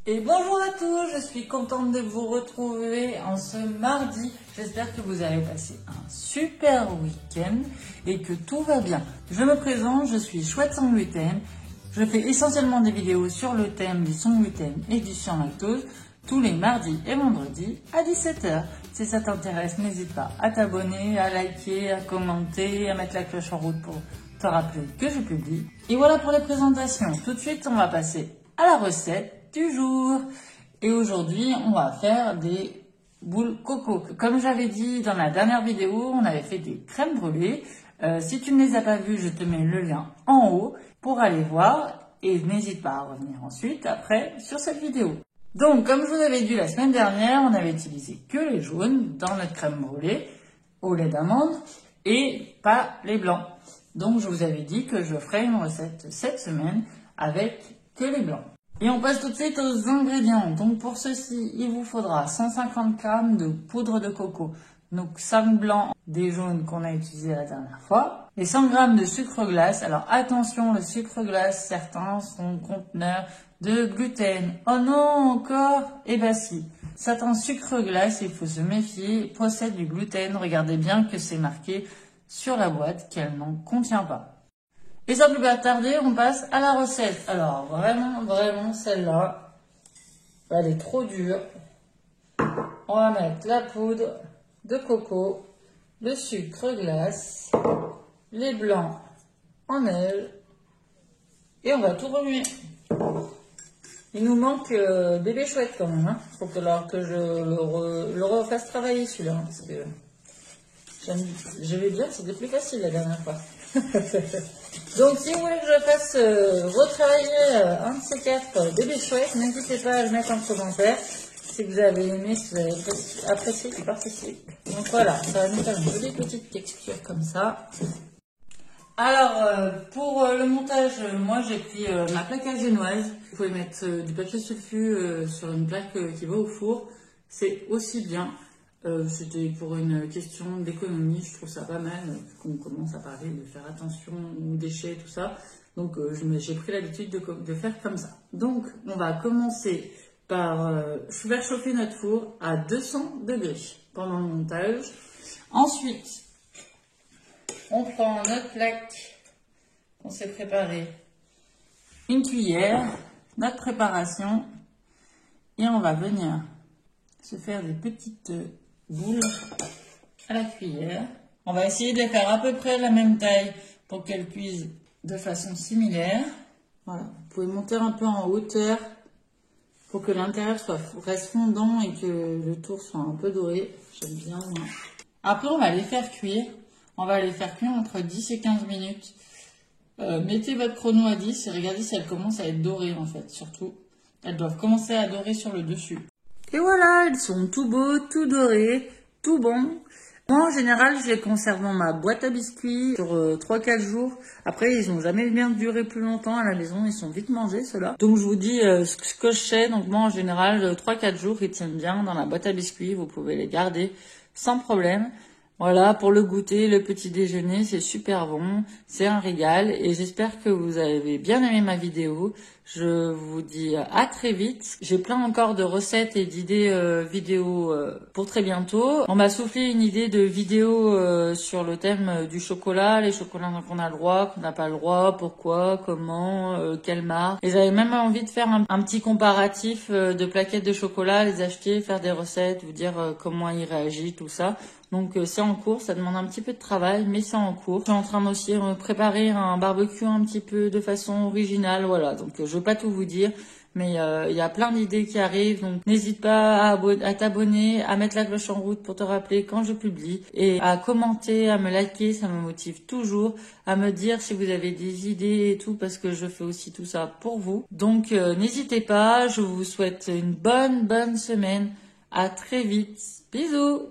Et bonjour à tous, je suis contente de vous retrouver en ce mardi. J'espère que vous avez passé un super week-end et que tout va bien. Je me présente, je suis Chouette sans gluten. Je fais essentiellement des vidéos sur le thème du sans gluten et du sans lactose tous les mardis et vendredis à 17 h. Si ça t'intéresse, n'hésite pas à t'abonner, à liker, à commenter, à mettre la cloche en route pour te rappeler que je publie. Et voilà pour les présentations. Tout de suite, on va passer à la recette du jour. Et aujourd'hui, on va faire des boules coco. Comme j'avais dit dans la dernière vidéo, on avait fait des crèmes brûlées. Si tu ne les as pas vues, je te mets le lien en haut pour aller voir. Et n'hésite pas à revenir ensuite, après, sur cette vidéo. Donc, comme je vous avais dit la semaine dernière, on avait utilisé que les jaunes dans notre crème brûlée au lait d'amande et pas les blancs. Donc, je vous avais dit que je ferais une recette cette semaine avec que les blancs. Et on passe tout de suite aux ingrédients. Donc, pour ceci, il vous faudra 150 g de poudre de coco. Donc, 5 blancs des jaunes qu'on a utilisés la dernière fois. Et 100 g de sucre glace. Alors, attention, le sucre glace, certains sont conteneurs de gluten. Oh non, encore? Eh ben si. Certains sucres glace, il faut se méfier, possèdent du gluten. Regardez bien que c'est marqué sur la boîte qu'elle n'en contient pas. Et sans plus tarder, on passe à la recette. Alors, vraiment, celle-là, elle est trop dure. On va mettre la poudre de coco, le sucre glace, les blancs en aile, et on va tout remuer. Il nous manque bébé chouette quand même. Hein. Faut que je le refasse travailler celui-là. Hein, parce que je vais dire, c'était plus facile la dernière fois. Donc, si vous voulez que je fasse retravailler un de ces quatre bébés chouettes, n'hésitez pas à le mettre en commentaire. Si vous avez aimé, si vous avez apprécié, qui participe. Donc voilà, ça va nous faire une jolie petite texture comme ça. Alors, pour le montage, moi j'ai pris ma plaque à génoise. Vous pouvez mettre du papier sulfu sur une plaque qui va au four. C'est aussi bien. C'était pour une question d'économie, je trouve ça pas mal, qu'on commence à parler de faire attention aux déchets, tout ça. Donc j'ai pris l'habitude de faire comme ça. Donc on va commencer par faire chauffer notre four à 200 degrés pendant le montage. Ensuite, on prend notre plaque qu'on s'est préparée, une cuillère, notre préparation, et on va venir se faire des petites boules à la cuillère. On va essayer de les faire à peu près la même taille pour qu'elles cuisent de façon similaire. Voilà, vous pouvez monter un peu en hauteur pour que l'intérieur reste fondant et que le tour soit un peu doré. J'aime bien. Après, on va les faire cuire. On va les faire cuire entre 10 et 15 minutes. Mettez votre chrono à 10 et regardez si elles commencent à être dorées en fait. Surtout, elles doivent commencer à dorer sur le dessus. Et voilà, ils sont tout beaux, tout dorés, tout bons. Moi, en général, je les conserve dans ma boîte à biscuits sur 3-4 jours. Après, ils n'ont jamais bien duré plus longtemps à la maison. Ils sont vite mangés, ceux-là. Donc, je vous dis ce que je sais. Donc, moi, en général, 3-4 jours, ils tiennent bien dans la boîte à biscuits. Vous pouvez les garder sans problème. Voilà, pour le goûter, le petit déjeuner, c'est super bon, c'est un régal et j'espère que vous avez bien aimé ma vidéo. Je vous dis à très vite. J'ai plein encore de recettes et d'idées vidéo pour très bientôt. On m'a soufflé une idée de vidéo sur le thème du chocolat, les chocolats dont on a le droit, qu'on n'a pas le droit, pourquoi, comment, quelle marque. Et j'avais même envie de faire un petit comparatif de plaquettes de chocolat, les acheter, faire des recettes, vous dire comment ils réagissent, tout ça. Donc c'est en cours, ça demande un petit peu de travail, mais c'est en cours. Je suis en train aussi de préparer un barbecue un petit peu de façon originale, voilà. Donc je vais pas tout vous dire, mais il y a plein d'idées qui arrivent. Donc n'hésite pas à t'abonner, à mettre la cloche en route pour te rappeler quand je publie, et à commenter, à me liker, ça me motive toujours, à me dire si vous avez des idées et tout, parce que je fais aussi tout ça pour vous. Donc n'hésitez pas, je vous souhaite une bonne semaine, à très vite, bisous.